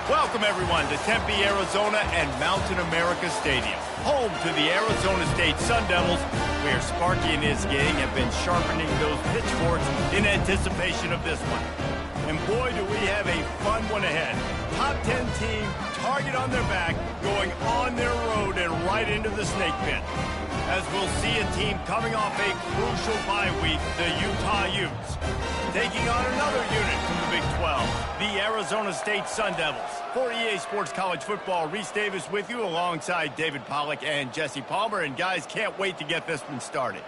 Welcome, everyone, to Tempe, Arizona and Mountain America Stadium, home to the Arizona State Sun Devils, where Sparky and his gang have been sharpening those pitchforks in anticipation of this one. And boy, do we have a fun one ahead. Top 10 team, target on their back, going on their road and right into the snake pit. As we'll see a team coming off a crucial bye week, the Utah Utes, taking on another unit from the Big 12, the Arizona State Sun Devils. For EA Sports College Football, Reese Davis with you alongside David Pollack and Jesse Palmer. And guys, can't wait to get this one started.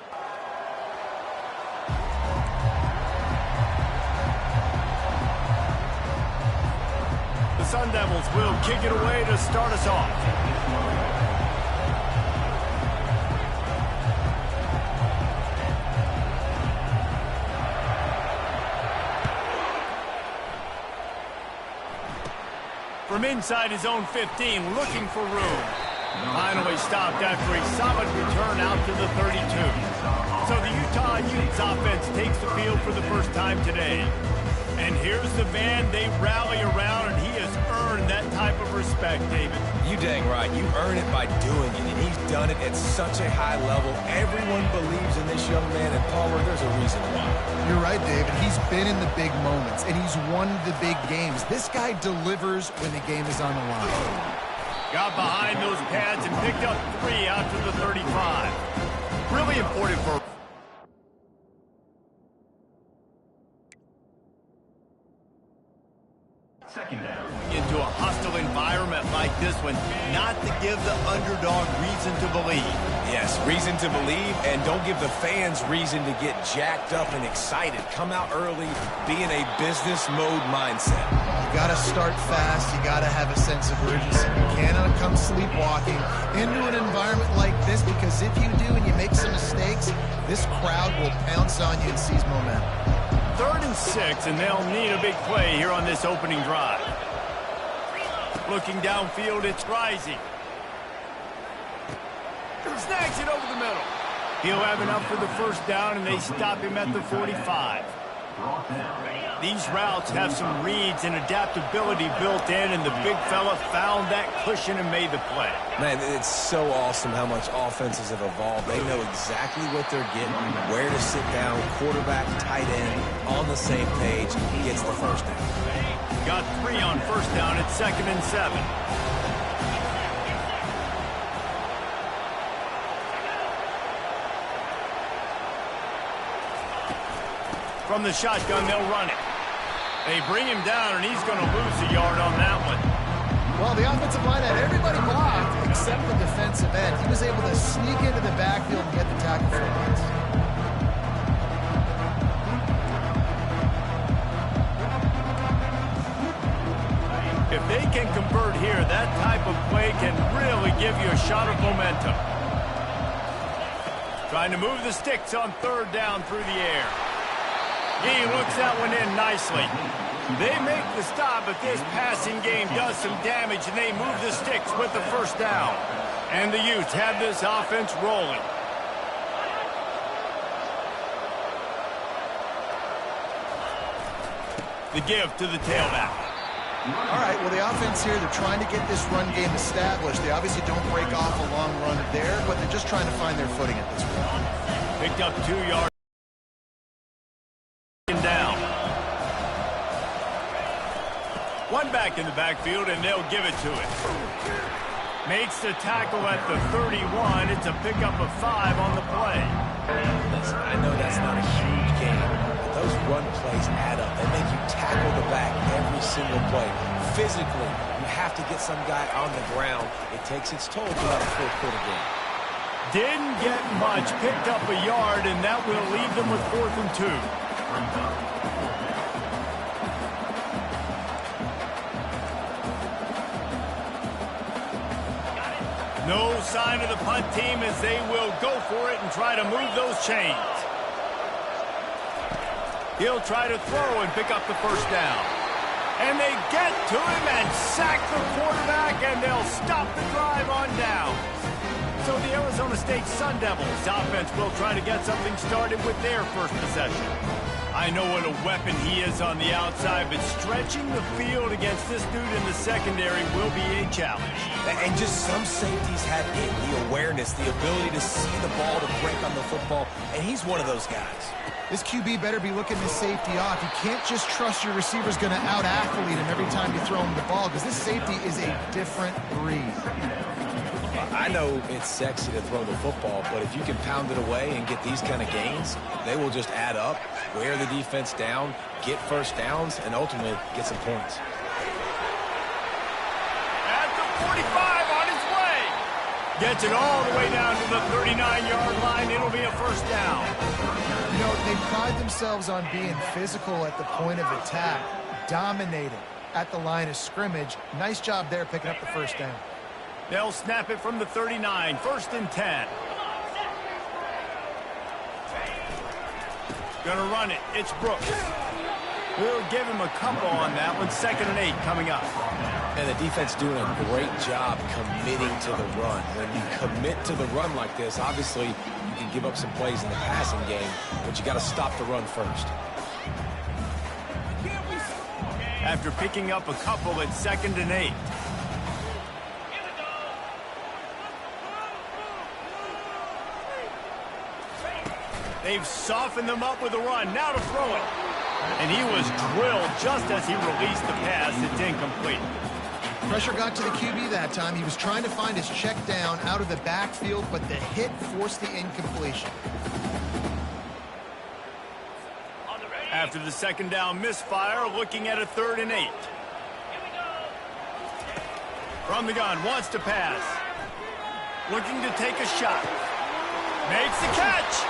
The Sun Devils will kick it away to start us off. From inside his own 15, looking for room. Finally stopped after a solid return out to the 32. So the Utah Utes offense takes the field for the first time today. And here's the man they rally around, and he has earned that type of respect, David. You dang right. You earn it by doing it, and he's done it at such a high level. Everyone believes in this young man, and Palmer, there's a reason why. You're right, David. He's been in the big moments, and he's won the big games. This guy delivers when the game is on the line. Got behind those pads and picked up 3 out to the 35. Really important for... Second down. Into a hostile environment like this one, not to give the underdog reason to believe. Yes, reason to believe, and don't give the fans reason to get jacked up and excited. Come out early, be in a business mode mindset. You got to start fast. You got to have a sense of urgency. You cannot come sleepwalking into an environment like this, because if you do and you make some mistakes, this crowd will pounce on you and seize momentum. 3rd and 6, and they'll need a big play here on this opening drive. Looking downfield, it's Rising. Snags it over the middle. He'll have enough for the first down, and they stop him at the 45. These routes have some reads and adaptability built in, and the big fella found that cushion and made the play. Man, it's so awesome how much offenses have evolved. They know exactly what they're getting, where to sit down, quarterback, tight end, on the same page, gets the first down. Got 3 on first down at 2nd and 7. From the shotgun, they'll run it. They bring him down, and he's going to lose a yard on that one. Well, the offensive line had everybody blocked except the defensive end. He was able to sneak into the backfield and get the tackle for once. If they can convert here, that type of play can really give you a shot of momentum. Trying to move the sticks on 3rd down through the air. He looks that one in nicely. They make the stop, but this passing game does some damage, and they move the sticks with the first down. And the Utes have this offense rolling. The give to the tailback. All right, well, the offense here, they're trying to get this run game established. They obviously don't break off a long run there, but they're just trying to find their footing at this point. Picked up 2 yards. Down. 1 back in the backfield, and they'll give it to it. Makes the tackle at the 31. It's a pickup of 5 on the play. Listen, I know that's not a huge game, but those run plays add up. They make you tackle the back every single play. Physically, you have to get some guy on the ground. It takes its toll throughout a 4th-quarter game. Didn't get much. Picked up a yard, and that will leave them with 4th and 2. No sign of the punt team as they will go for it and try to move those chains. He'll try to throw and pick up the first down. And they get to him and sack the quarterback, and they'll stop the drive on down. So the Arizona State Sun Devils offense will try to get something started with their first possession. I know what a weapon he is on the outside, but stretching the field against this dude in the secondary will be a challenge. And just some safeties have the awareness, the ability to see the ball, to break on the football, and he's one of those guys. This QB better be looking this safety off. You can't just trust your receiver's going to out-athlete him every time you throw him the ball, because this safety is a different breed. I know it's sexy to throw the football, but if you can pound it away and get these kind of gains, they will just add up, wear the defense down, get first downs, and ultimately get some points. At the 45 on his way. Gets it all the way down to the 39-yard line. It'll be a first down. You know, they pride themselves on being physical at the point of attack, dominating at the line of scrimmage. Nice job there picking up the first down. They'll snap it from the 39, 1st and 10. Gonna run it. It's Brooks. We'll give him a couple on that one. 2nd and 8 coming up. And the defense doing a great job committing to the run. When you commit to the run like this, obviously you can give up some plays in the passing game, but you got to stop the run first. After picking up a couple at 2nd and 8. They've softened them up with a run. Now to throw it. And he was drilled just as he released the pass. It's incomplete. Pressure got to the QB that time. He was trying to find his check down out of the backfield, but the hit forced the incompletion. After the 2nd down misfire, looking at a 3rd and 8. From the gun, wants to pass. Looking to take a shot. Makes the catch.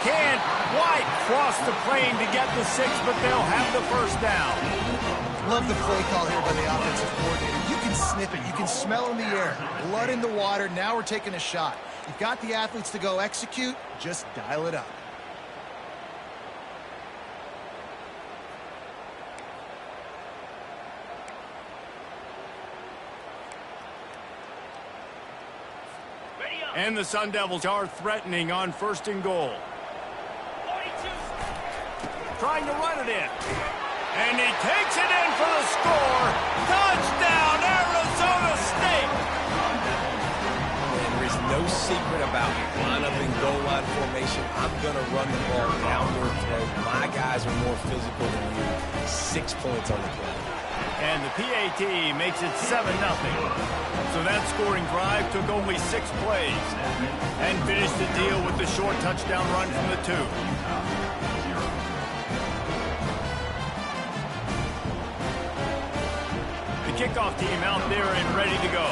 Can't quite cross the plane to get the 6, but they'll have the first down. Love the play call here by the offensive coordinator. You can sniff it. You can smell in the air. Blood in the water. Now we're taking a shot. You've got the athletes to go execute. Just dial it up. And the Sun Devils are threatening on 1st and goal. Trying to run it in. And he takes it in for the score. Touchdown, Arizona State. And there is no secret about line up and goal line formation. I'm going to run the ball down your throat. My guys are more physical than you. 6 points on the play. And the PAT makes it 7-0. So that scoring drive took only 6 plays and finished the deal with the short touchdown run from the 2. The kickoff team out there and ready to go.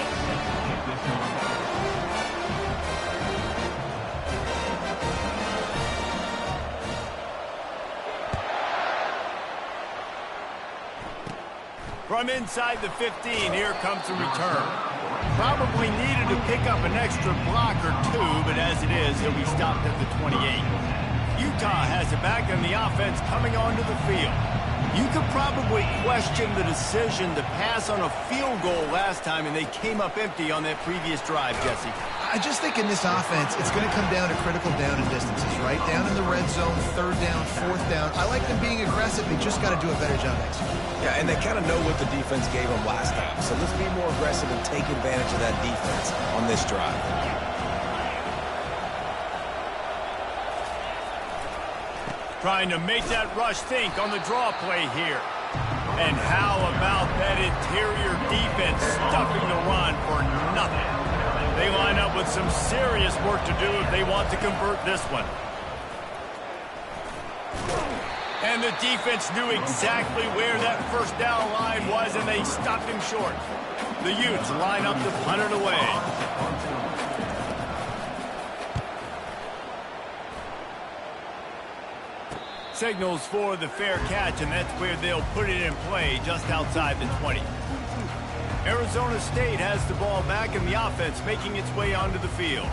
From inside the 15, here comes the return. Probably needed to pick up an extra block or 2, but as it is, he'll be stopped at the 28. Utah has it back and the offense coming onto the field. You could probably question the decision to pass on a field goal last time, and they came up empty on that previous drive, Jesse. I just think in this offense, it's going to come down to critical down and distances, right? Down in the red zone, 3rd down, 4th down. I like them being aggressive. They just got to do a better job executing. Yeah, and they kind of know what the defense gave them last time. So let's be more aggressive and take advantage of that defense on this drive. Trying to make that rush think on the draw play here. And how about that interior defense stuffing the run for nothing? They line up with some serious work to do if they want to convert this one. And the defense knew exactly where that first down line was, and they stopped him short. The Utes line up to punt it away. Signals for the fair catch, and that's where they'll put it in play just outside the 20. Arizona State has the ball back, and the offense making its way onto the field.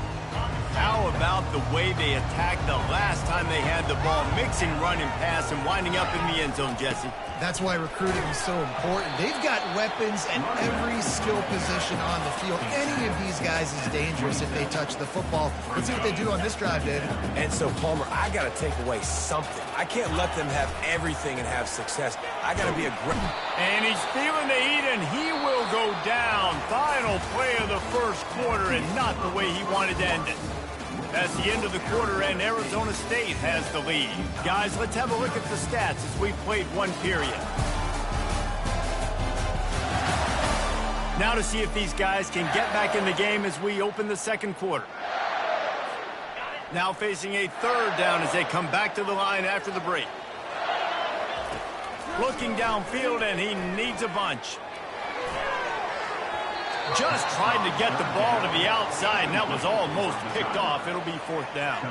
How about the way they attacked the last time they had the ball, mixing run and pass and winding up in the end zone, Jesse? That's why recruiting is so important. They've got weapons at every skill position on the field. Any of these guys is dangerous if they touch the football. Let's see what they do on this drive, David. And so, Palmer, I got to take away something. I can't let them have everything and have success. I got to be aggressive. And he's feeling the heat, and he will go down. Final play of the first quarter, and not the way he wanted to end it. That's the end of the quarter, and Arizona State has the lead. Guys, let's have a look at the stats as we played one period. Now to see if these guys can get back in the game as we open the second quarter. Now facing a third down as they come back to the line after the break. Looking downfield, and he needs a bunch. Just trying to get the ball to the outside, and that was almost picked off. It'll be fourth down.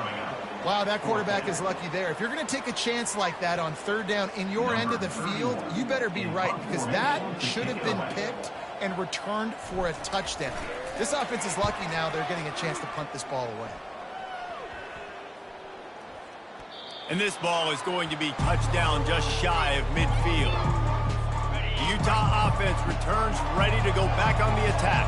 Wow, that quarterback is lucky there. If you're going to take a chance like that on third down in your end of the field, you better be right, because that should have been picked and returned for a touchdown. This offense is lucky now they're getting a chance to punt this ball away. And this ball is going to be touchdown just shy of midfield. The Utah offense returns ready to go back on the attack.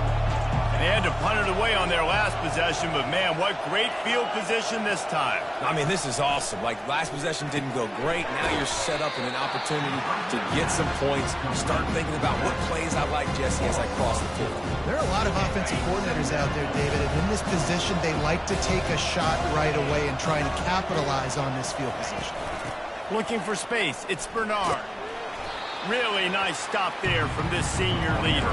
And they had to punt it away on their last possession, but man, what great field position this time. I mean, this is awesome. Like, last possession didn't go great. Now you're set up in an opportunity to get some points. Start thinking about what plays I like, Jesse, as I cross the field. There are a lot of offensive coordinators out there, David, and in this position, they like to take a shot right away and try to capitalize on this field position. Looking for space, it's Bernard. Really nice stop there from this senior leader.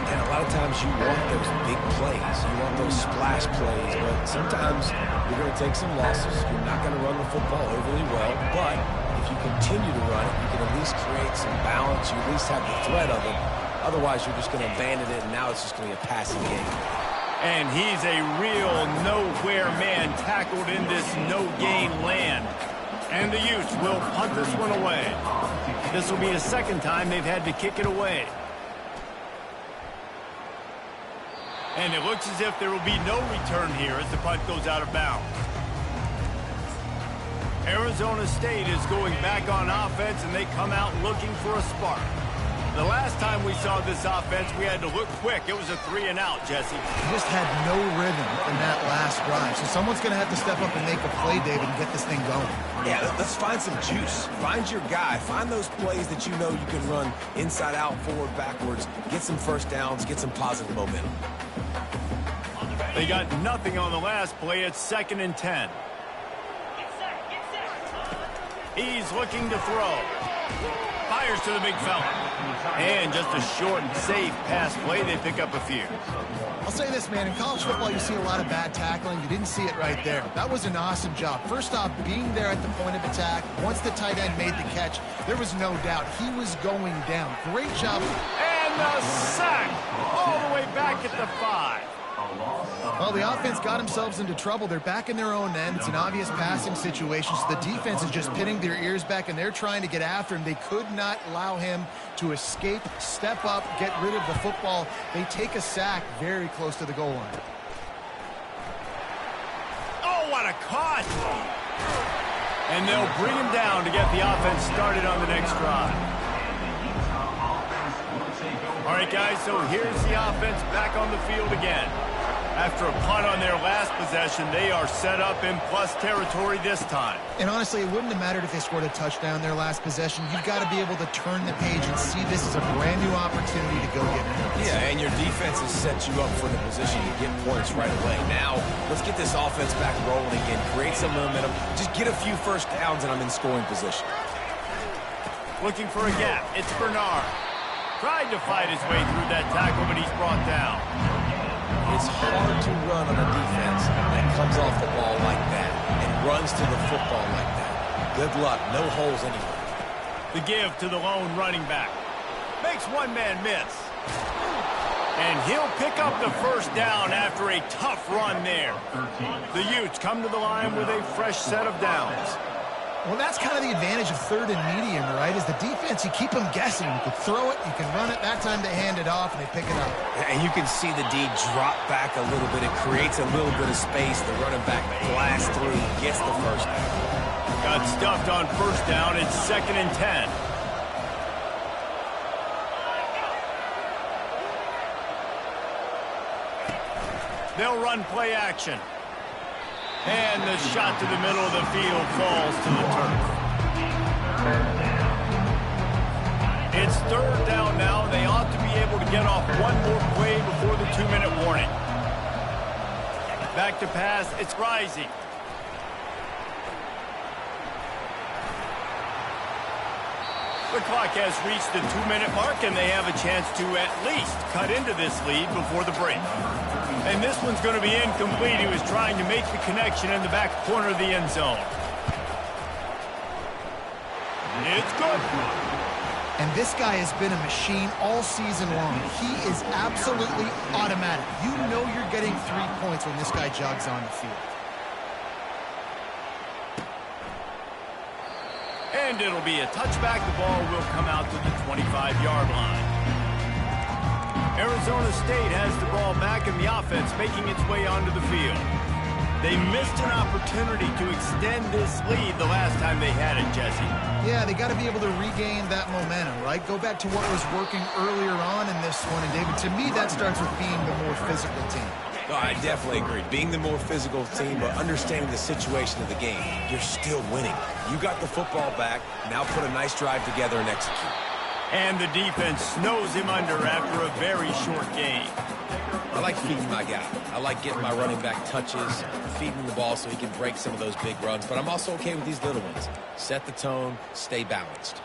And a lot of times you want those big plays. You want those splash plays, but sometimes you're going to take some losses. You're not going to run the football overly well, but if you continue to run it, you can at least create some balance. You at least have the threat of it. Otherwise, you're just going to abandon it, and now it's just going to be a passing game. And he's a real nowhere man tackled in this no-gain land. And the Utes will punt this one away. This will be the second time they've had to kick it away. And it looks as if there will be no return here as the punt goes out of bounds. Arizona State is going back on offense, and they come out looking for a spark. The last time we saw this offense, we had to look quick. It was a 3-and-out, Jesse. He just had no rhythm in that last drive. So someone's going to have to step up and make a play, David, and get this thing going. Yeah, let's find some juice. Find your guy. Find those plays that you know you can run inside out, forward, backwards. Get some first downs. Get some positive momentum. They got nothing on the last play. It's 2nd and 10. He's looking to throw. Fires to the big fella. And just a short and safe pass play. They pick up a few. I'll say this, man. In college football, you see a lot of bad tackling. You didn't see it right there. That was an awesome job. First off, being there at the point of attack. Once the tight end made the catch, there was no doubt he was going down. Great job. And the sack all the way back at the 5. Well, the offense got themselves into trouble. They're back in their own end. It's an obvious passing situation, so the defense is just pinning their ears back, and they're trying to get after him. They could not allow him to escape, step up, get rid of the football. They take a sack very close to the goal line. Oh, what a cut! And they'll bring him down to get the offense started on the next drive. All right, guys, so here's the offense back on the field again. After a punt on their last possession, they are set up in plus territory this time. And honestly, it wouldn't have mattered if they scored a touchdown their last possession. You've got to be able to turn the page and see this as a brand new opportunity to go get points. Yeah, and your defense has set you up for the position to get points right away. Now, let's get this offense back rolling again, create some momentum, just get a few first downs, and I'm in scoring position. Looking for a gap. It's Bernard. Tried to fight his way through that tackle, but he's brought down. It's hard to run on a defense that comes off the ball like that and runs to the football like that. Good luck. No holes anywhere. The give to the lone running back. Makes one man miss. And he'll pick up the first down after a tough run there. The Utes come to the line with a fresh set of downs. Well, that's kind of the advantage of third and medium, right? Is the defense, you keep them guessing. You can throw it, you can run it. That time they hand it off, and they pick it up. And you can see the D drop back a little bit. It creates a little bit of space. The running back blasts through, gets the first down. Got stuffed on first down. It's 2nd and 10. They'll run play action. And the shot to the middle of the field falls to the turf. It's 3rd down now. They ought to be able to get off one more play before the 2-minute warning. Back to pass. It's Rising. The clock has reached the 2-minute mark, and they have a chance to at least cut into this lead before the break. And this one's going to be incomplete. He was trying to make the connection in the back corner of the end zone. It's good. And this guy has been a machine all season long. He is absolutely automatic. You know you're getting 3 points when this guy jogs on the field. And it'll be a touchback. The ball will come out to the 25-yard line. Arizona State has the ball back in the offense, making its way onto the field. They missed an opportunity to extend this lead the last time they had it, Jesse. Yeah, they got to be able to regain that momentum, right? Go back to what was working earlier on in this one. And, David, to me, that starts with being the more physical team. No, I definitely agree. Being the more physical team, but understanding the situation of the game. You're still winning. You got the football back. Now put a nice drive together and execute. And the defense snows him under after a very short game. I like feeding my guy. I like getting my running back touches, feeding the ball so he can break some of those big runs. But I'm also okay with these little ones. Set the tone, stay balanced.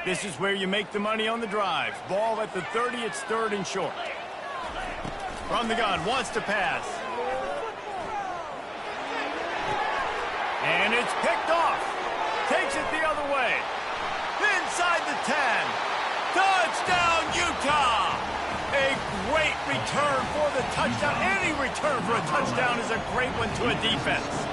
This is where you make the money on the drives. Ball at the 30, it's 3rd and short. From the gun, wants to pass. And it's picked off. Takes it the other way. Inside the 10. Touchdown, Utah! A great return for the touchdown. Any return for a touchdown is a great one to a defense.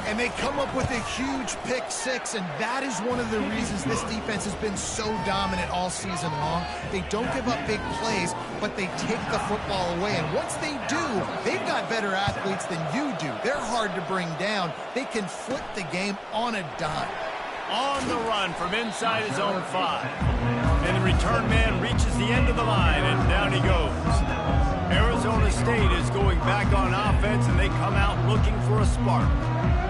And they come up with a huge pick six, and that is one of the reasons this defense has been so dominant all season long. They don't give up big plays, but they take the football away. And once they do, they've got better athletes than you do. They're hard to bring down. They can flip the game on a dime. On the run from inside his own 5. And the return man reaches the end of the line, and down he goes. Arizona State is going back on offense, and they come out looking for a spark.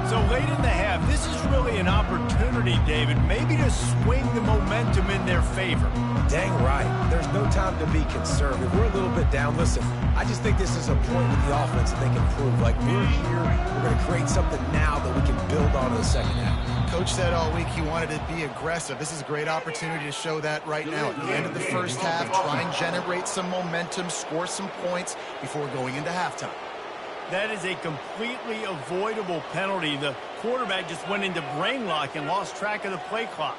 So late in the half, this is really an opportunity, David, maybe to swing the momentum in their favor. Dang right. There's no time to be concerned. If we're a little bit down, listen, I just think this is a point with the offense that they can prove. Like, we're here, we're going to create something now that we can build on in the second half. Coach said all week he wanted to be aggressive. This is a great opportunity to show that right now. At the end of the first half, try and generate some momentum, score some points before going into halftime. That is a completely avoidable penalty. The quarterback just went into brain lock and lost track of the play clock.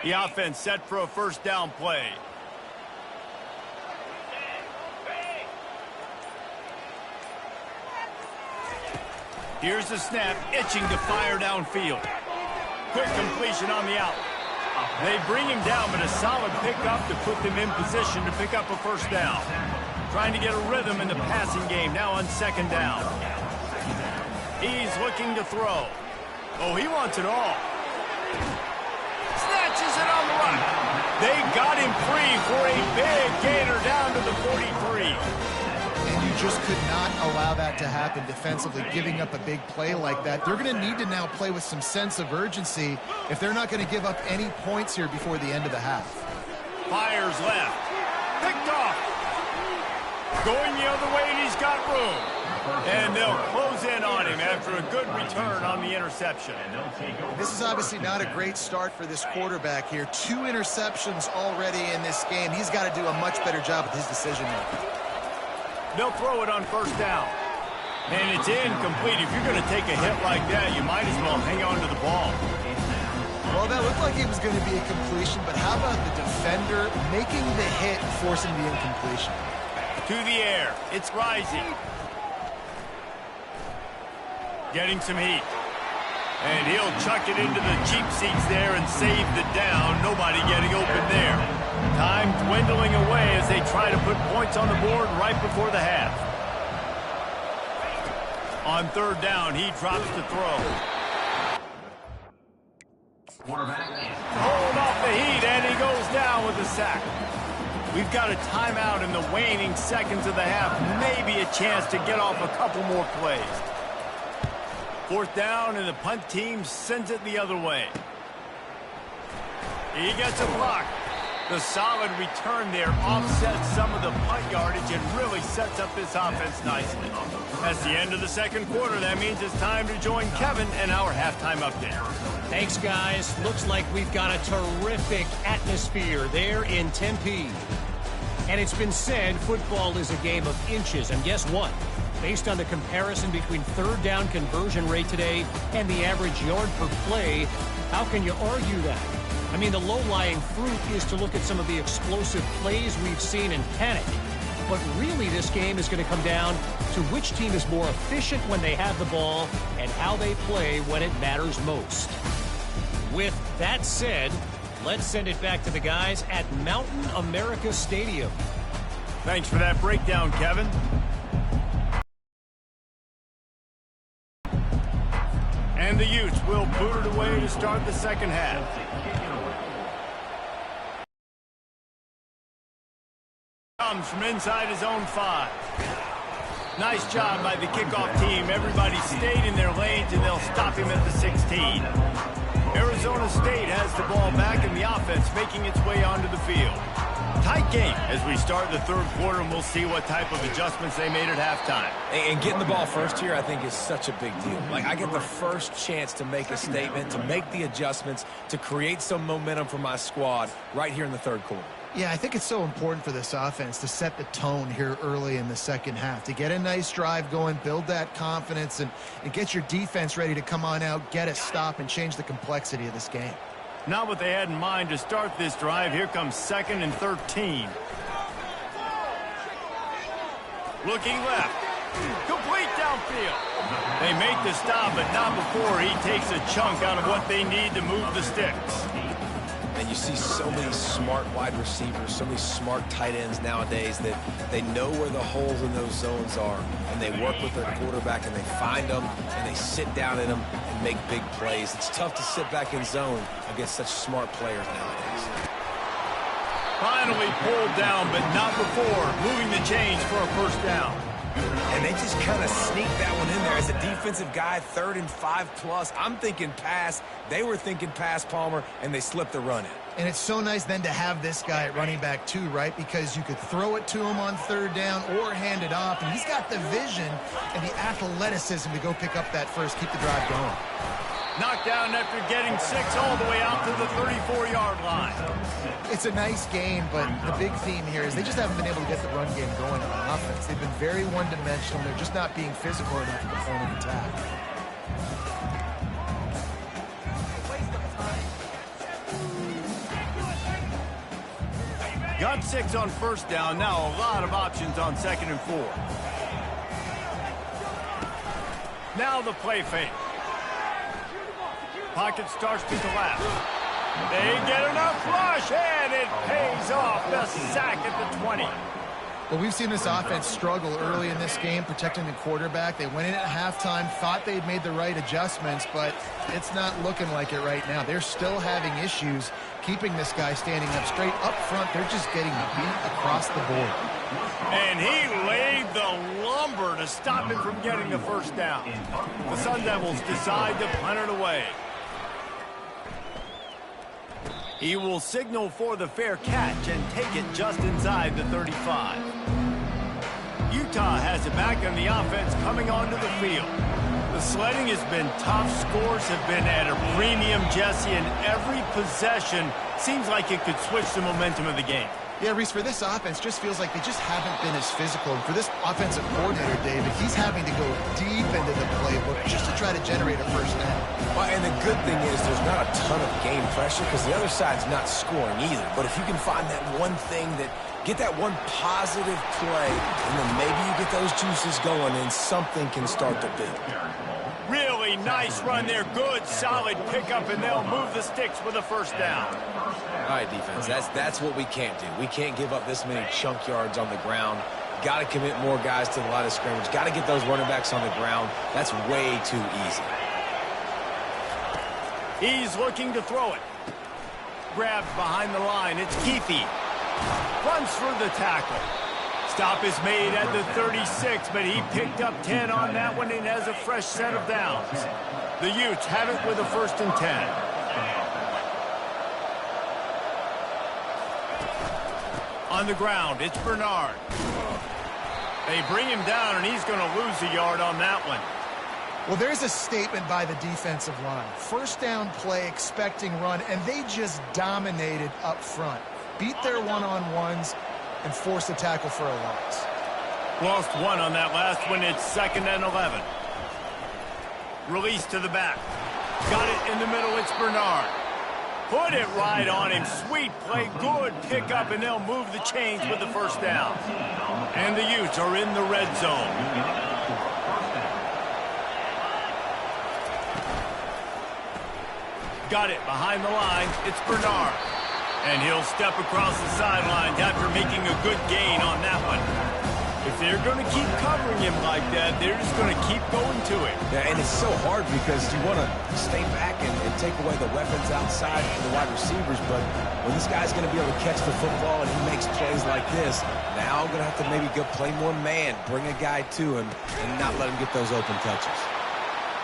The offense set for a first down play. Here's the snap, itching to fire downfield. Quick completion on the out. They bring him down, but a solid pickup to put them in position to pick up a first down. Trying to get a rhythm in the passing game, now on second down. He's looking to throw. Oh, he wants it all. Snatches it on the run. They got him free for a big gainer down to the 43. And you just could not allow that to happen defensively, giving up a big play like that. They're going to need to now play with some sense of urgency if they're not going to give up any points here before the end of the half. Fires left. Picked off. Going the other way, and he's got room. And they'll close in on him after a good return on the interception. This is obviously not a great start for this quarterback here. 2 interceptions already in this game. He's got to do a much better job with his decision-making. They'll throw it on first down. And it's incomplete. If you're going to take a hit like that, you might as well hang on to the ball. Well, that looked like it was going to be a completion, but how about the defender making the hit, forcing the incompletion? To the air. It's rising. Getting some heat. And he'll chuck it into the cheap seats there and save the down. Nobody getting open there. Time dwindling away as they try to put points on the board right before the half. On third down, he drops to throw. Hold off the heat, and he goes down with a sack. We've got a timeout in the waning seconds of the half. Maybe a chance to get off a couple more plays. Fourth down, and the punt team sends it the other way. He gets a block. The solid return there offsets some of the punt yardage and really sets up this offense nicely. That's the end of the second quarter. That means it's time to join Kevin and our halftime update. Thanks, guys. Looks like we've got a terrific atmosphere there in Tempe. And it's been said football is a game of inches. And guess what? Based on the comparison between third down conversion rate today and the average yard per play, how can you argue that? I mean, the low-lying fruit is to look at some of the explosive plays we've seen and panic. But really, this game is going to come down to which team is more efficient when they have the ball and how they play when it matters most. With that said, let's send it back to the guys at Mountain America Stadium. Thanks for that breakdown, Kevin. And the Utes will boot it away to start the second half. Comes from inside his own 5. Nice job by the kickoff team. Everybody stayed in their lanes, and they'll stop him at the 16. Arizona State has the ball back, and the offense making its way onto the field. Tight game as we start the third quarter, and we'll see what type of adjustments they made at halftime. And getting the ball first here, I think, is such a big deal. Like, I get the first chance to make a statement, to make the adjustments, to create some momentum for my squad right here in the third quarter. Yeah, I think it's so important for this offense to set the tone here early in the second half, to get a nice drive going, build that confidence, and get your defense ready to come on out, get a stop, and change the complexity of this game. Not what they had in mind to start this drive. Here comes 2nd and 13. Looking left. Complete downfield. They make the stop, but not before he takes a chunk out of what they need to move the sticks. And you see so many smart wide receivers, so many smart tight ends nowadays that they know where the holes in those zones are, and they work with their quarterback, and they find them, and they sit down in them and make big plays. It's tough to sit back in zone against such smart players nowadays. Finally pulled down, but not before moving the chains for a first down. And they just kind of sneaked that one in there. As a defensive guy, 3rd and 5+, I'm thinking pass. They were thinking pass, Palmer, and they slipped the run in. And it's so nice then to have this guy at running back too, right? Because you could throw it to him on third down or hand it off, and he's got the vision and the athleticism to go pick up that first, keep the drive going. Knocked down after getting 6 all the way out to the 34-yard line. It's a nice game, but the big theme here is they just haven't been able to get the run game going on offense. They've been very one-dimensional. They're just not being physical enough at the point of attack. Got 6 on first down. Now a lot of options on 2nd and 4. Now the play fake. Pocket starts to the left. They get enough rush, and it pays off. The sack at the 20. Well, we've seen this offense struggle early in this game, protecting the quarterback. They went in at halftime, thought they'd made the right adjustments, but it's not looking like it right now. They're still having issues keeping this guy standing up straight. Up front, they're just getting beat across the board. And he laid the lumber to stop him from getting the first down. The Sun Devils decide to punt it away. He will signal for the fair catch and take it just inside the 35. Utah has it back on the offense coming onto the field. The sledding has been tough. Scores have been at a premium, Jesse, and every possession seems like it could switch the momentum of the game. Yeah, Reese, for this offense, just feels like they just haven't been as physical. And for this offensive coordinator, David, he's having to go deep into the playbook just to try to generate a first down. Well, and the good thing is there's not a ton of game pressure because the other side's not scoring either. But if you can find that one thing get that one positive play, and then maybe you get those juices going and something can start to build. Really nice run there. Good, solid pickup, and they'll move the sticks with a first down. All right, defense, that's what we can't do. We can't give up this many chunk yards on the ground. Got to commit more guys to the line of scrimmage. Got to get those running backs on the ground. That's way too easy. He's looking to throw it. Grabbed behind the line. It's Keefe. Runs through the tackle. Stop is made at the 36, but he picked up 10 on that one and has a fresh set of downs. The Utes have it with a 1st and 10. On the ground, it's Bernard. They bring him down, and he's going to lose a yard on that one. Well, there's a statement by the defensive line. First down play, expecting run, and they just dominated up front. Beat their one-on-ones and forced a tackle for a loss. Lost one on that last one. It's 2nd and 11. Release to the back. Got it in the middle. It's Bernard. Put it right on him. Sweet play. Good pickup, and they'll move the chains with the first down. And the Utes are in the red zone. Got it behind the line. It's Bernard. And he'll step across the sidelines after making a good gain on that one. If they're going to keep covering him like that, they're just going to keep going to it. Yeah, and it's so hard because you want to stay back and take away the weapons outside for the wide receivers, but when this guy's going to be able to catch the football and he makes plays like this, now I'm going to have to maybe go play more man, bring a guy to him, and not let him get those open touches.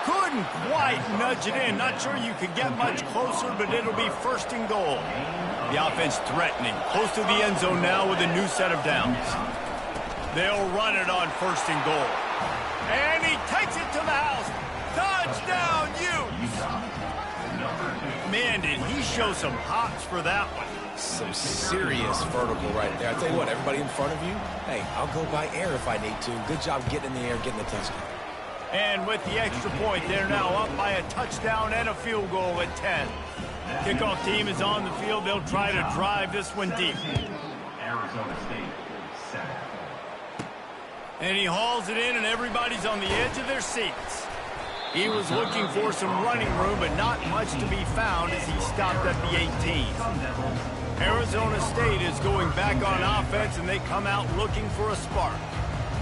Couldn't quite nudge it in. Not sure you could get much closer, but it'll be 1st and goal. The offense threatening. Close to the end zone now with a new set of downs. They'll run it on 1st and goal. And he takes it to the house. Touchdown, Utes! Man, did he show some hops for that one. Some serious vertical right there. I tell you what, everybody in front of you, hey, I'll go by air if I need to. Good job getting in the air, getting the touchdown. And with the extra point, they're now up by a touchdown and a field goal at 10. Kickoff team is on the field. They'll try to drive this one deep. Arizona State, 7. And he hauls it in, and everybody's on the edge of their seats. He was looking for some running room, but not much to be found as he stopped at the 18. Arizona State is going back on offense, and they come out looking for a spark.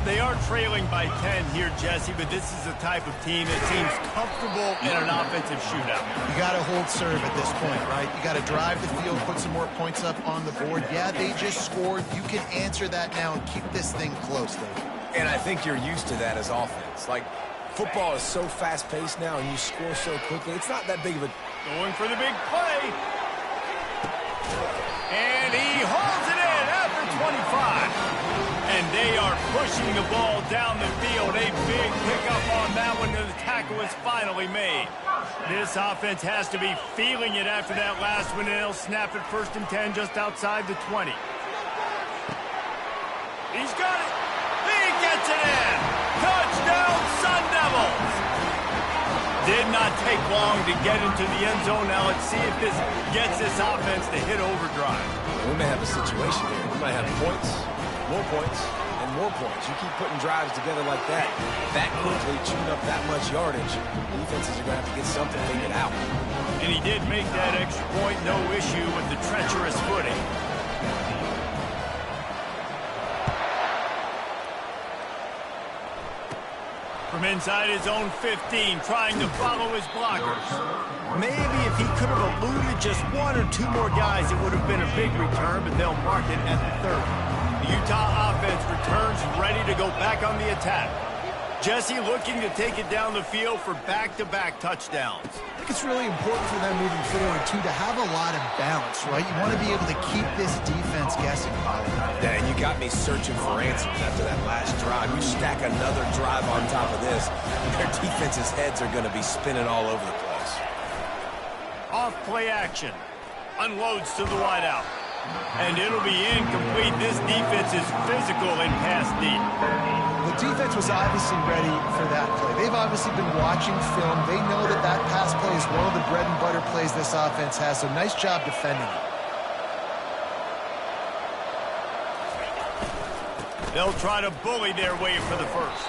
They are trailing by 10 here, Jesse, but this is the type of team that seems comfortable in an offensive shootout. You got to hold serve at this point, right? You got to drive the field, put some more points up on the board. Yeah, they just scored. You can answer that now and keep this thing close, Dave. And I think you're used to that as offense. Like, football is so fast-paced now, and you score so quickly. It's not that big of a... Going for the big play. And he holds it in after 25. And they are pushing the ball down the field. A big pickup on that one, and the tackle is finally made. This offense has to be feeling it after that last one, and they'll snap it 1st and 10 just outside the 20. He's got it. He gets it in. Touchdown, Sun Devils. Did not take long to get into the end zone. Now let's see if this gets this offense to hit overdrive. We may have a situation here. We might have points, more points, and more points. You keep putting drives together like that quickly, chewing up that much yardage, defenses are going to have to get something figured out. And he did make that extra point, no issue with the treacherous footing. From inside his own 15, trying to follow his blockers. Maybe if he could have eluded just 1 or 2 more guys, it would have been a big return, but they'll mark it at the 30. The Utah offense returns ready to go back on the attack. Jesse looking to take it down the field for back-to-back touchdowns. I think it's really important for them moving forward, too, to have a lot of balance, right? You want to be able to keep this defense guessing. Yeah, and you got me searching for answers after that last drive. You stack another drive on top of this, their defense's heads are going to be spinning all over the place. Off play action. Unloads to the wideout. And it'll be incomplete. This defense is physical in pass deep. The defense was obviously ready for that play. They've obviously been watching film. They know that that pass play is one of the bread and butter plays this offense has, so nice job defending it. They'll try to bully their way for the first.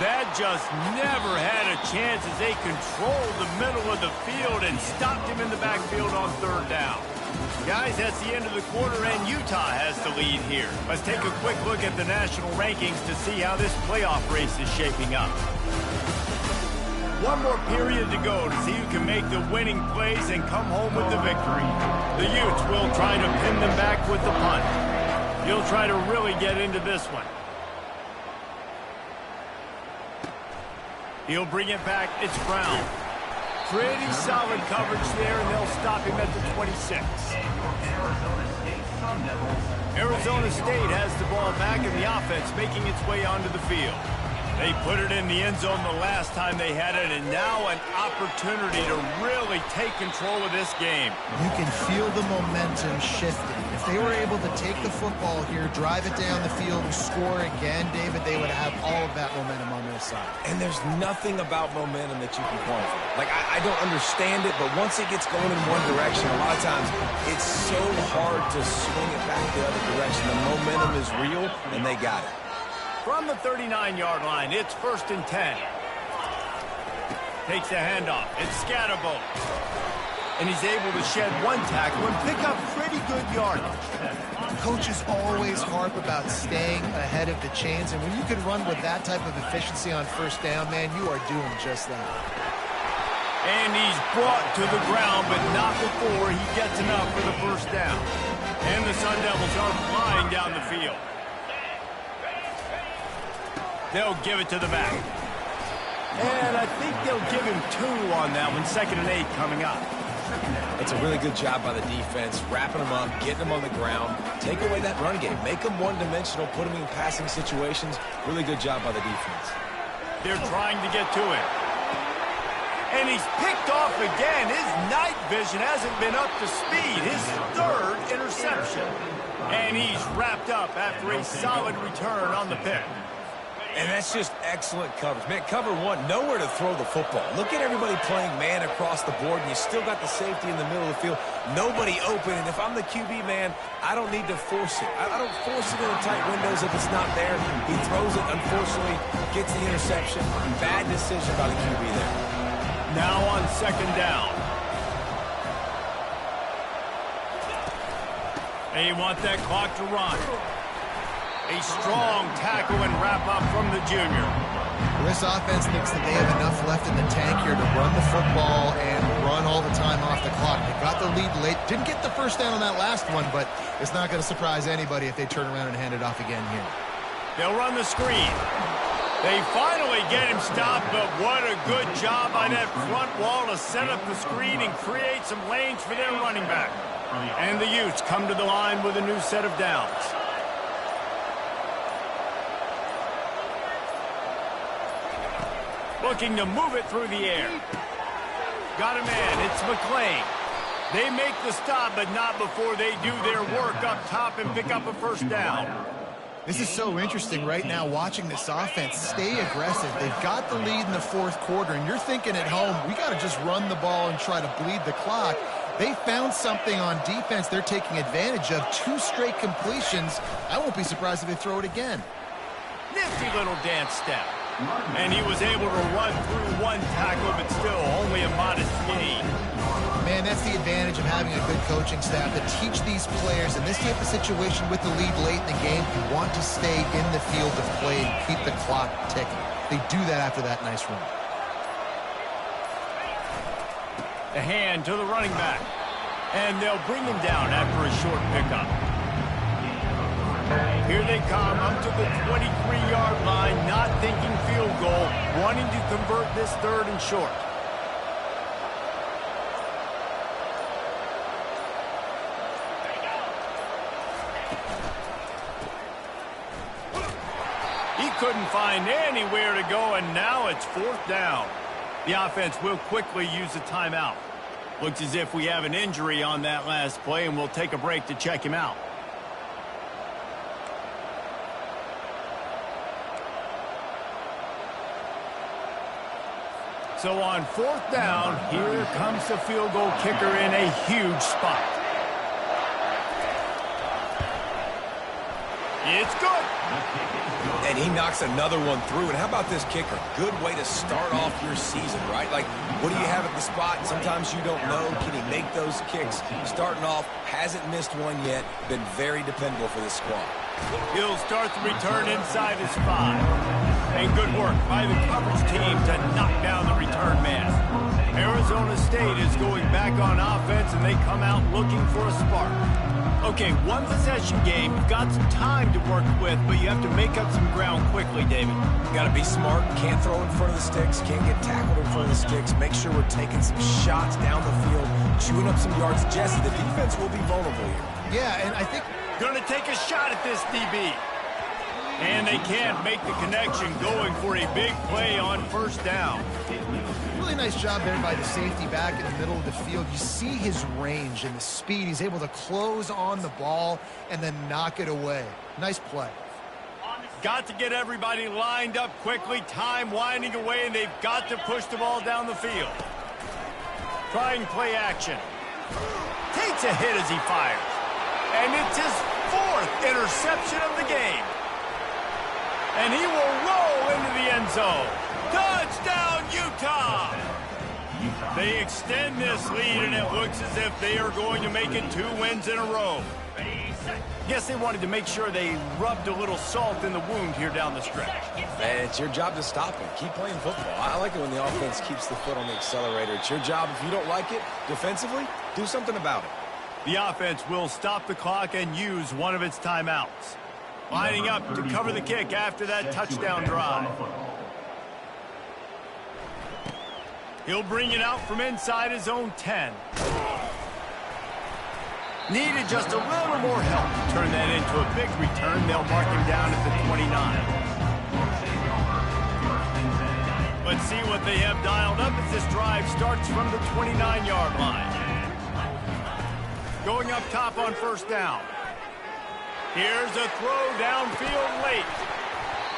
That just never had a chance as they controlled the middle of the field and stopped him in the backfield on third down. Guys, that's the end of the quarter, and Utah has the lead here. Let's take a quick look at the national rankings to see how this playoff race is shaping up. One more period to go to see who can make the winning plays and come home with the victory. The Utes will try to pin them back with the punt. He'll try to really get into this one. He'll bring it back. It's Brown. Pretty solid coverage there, and they'll stop him at the 26. Arizona State has the ball back in the offense, making its way onto the field. They put it in the end zone the last time they had it, and now an opportunity to really take control of this game. You can feel the momentum shifting. If they were able to take the football here, drive it down the field, and score again, David, they would have all of that momentum on their side. And there's nothing about momentum that you can quantify. Like, I don't understand it, but once it gets going in one direction, a lot of times it's so hard to swing it back the other direction. The momentum is real, and they got it. From the 39-yard line, it's 1st and 10. Takes a handoff. It's Scatterbo. And he's able to shed one tackle and pick up pretty good yardage. Coaches always harp about staying ahead of the chains, and when you can run with that type of efficiency on first down, man, you are doing just that. And he's brought to the ground, but not before he gets enough for the first down. And the Sun Devils are flying down the field. They'll give it to the back. And I think they'll give him 2 on that one. 2nd and 8 coming up. It's a really good job by the defense, wrapping them up, getting them on the ground. Take away that run game. Make them one-dimensional, put them in passing situations. Really good job by the defense. They're trying to get to him. And he's picked off again. His night vision hasn't been up to speed. His 3rd interception. And he's wrapped up after a solid return on the pick. And that's just excellent coverage. Man, cover one, nowhere to throw the football. Look at everybody playing man across the board, and you still got the safety in the middle of the field. Nobody open, and if I'm the QB, man, I don't need to force it. I don't force it in the tight windows if it's not there. He throws it, unfortunately, gets the interception. Bad decision by the QB there. Now on 2nd down. They want that clock to run. A strong tackle and wrap-up from the junior. Well, this offense thinks that they have enough left in the tank here to run the football and run all the time off the clock. They got the lead late. Didn't get the first down on that last one, but it's not going to surprise anybody if they turn around and hand it off again here. They'll run the screen. They finally get him stopped, but what a good job by that front wall to set up the screen and create some lanes for their running back. And the Utes come to the line with a new set of downs. Looking to move it through the air. Got a man. It's McClain. They make the stop, but not before they do their work up top and pick up a first down. This is so interesting right now, watching this offense stay aggressive. They've got the lead in the 4th quarter, and you're thinking at home, we got to just run the ball and try to bleed the clock. They found something on defense they're taking advantage of. 2 straight completions. I won't be surprised if they throw it again. Nifty little dance step. And he was able to run through one tackle, but still only a modest gain. Man, that's the advantage of having a good coaching staff to teach these players in this type of situation with the lead late in the game. You want to stay in the field of play and keep the clock ticking. They do that after that nice run. The hand to the running back. And they'll bring him down after a short pickup. Here they come up to the 23-yard line, not thinking field goal, wanting to convert this 3rd and short. He couldn't find anywhere to go, and now it's 4th down. The offense will quickly use a timeout. Looks as if we have an injury on that last play, and we'll take a break to check him out. So on 4th down, here comes the field goal kicker in a huge spot. It's good. And he knocks another one through. And how about this kicker? Good way to start off your season, right? Like, what do you have at the spot? Sometimes you don't know. Can he make those kicks? Starting off, hasn't missed one yet. Been very dependable for this squad. He'll start the return inside his 5. And good work by the coverage team to knock down the return man. Arizona State is going back on offense, and they come out looking for a spark. Okay, one possession game. You've got some time to work with, but you have to make up some ground quickly, David. You got to be smart. Can't throw in front of the sticks. Can't get tackled in front of the sticks. Make sure we're taking some shots down the field, chewing up some yards. Jesse, the defense will be vulnerable here. Yeah, and I think going to take a shot at this DB. And they can't make the connection, going for a big play on 1st down. really nice job there by the safety back in the middle of the field. You see his range and the speed. He's able to close on the ball and then knock it away. Nice play. Got to get everybody lined up quickly. Time winding away, and they've got to push the ball down the field. Trying play action. Takes a hit as he fires. And it's his 4th interception of the game. And he will roll into the end zone. Touchdown, Utah! They extend this lead, and it looks as if they are going to make it 2 wins in a row. Guess they wanted to make sure they rubbed a little salt in the wound here down the stretch. Man, it's your job to stop him. Keep playing football. I like it when the offense keeps the foot on the accelerator. It's your job. If you don't like it defensively, do something about it. The offense will stop the clock and use one of its timeouts. Lining up to cover the kick after that touchdown drive. He'll bring it out from inside his own 10. Needed just a little more help to turn that into a big return. They'll mark him down at the 29. Let's see what they have dialed up as this drive starts from the 29-yard line. Going up top on 1st down. Here's a throw downfield late.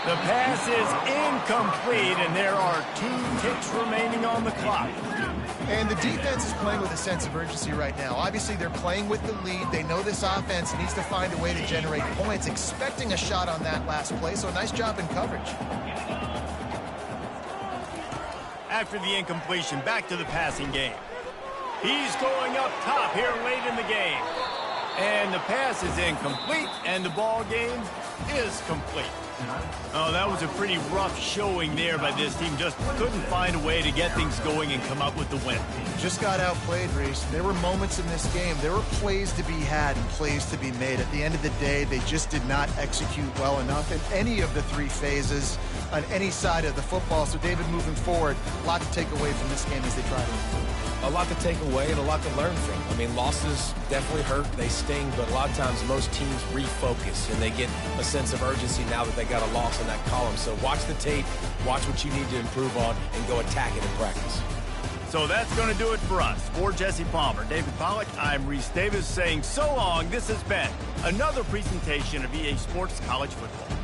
The pass is incomplete, and there are 2 ticks remaining on the clock. And the defense is playing with a sense of urgency right now. Obviously, they're playing with the lead. They know this offense needs to find a way to generate points, expecting a shot on that last play, so nice job in coverage. After the incompletion, back to the passing game. He's going up top here late in the game. And the pass is incomplete, and the ball game is complete. Oh, that was a pretty rough showing there by this team. Just couldn't find a way to get things going and come up with the win. Just got outplayed, Reese. There were moments in this game. There were plays to be had and plays to be made. At the end of the day, they just did not execute well enough in any of the 3 phases on any side of the football. So, David, moving forward, a lot to take away from this game as they try to improve. A lot to take away and a lot to learn from. I mean, losses definitely hurt. They sting, but a lot of times most teams refocus and they get a sense of urgency now that they got a loss in that column. So watch the tape, watch what you need to improve on, and go attack it in practice. So that's going to do it for us. For Jesse Palmer, David Pollack, I'm Reese Davis saying so long. This has been another presentation of EA Sports College Football.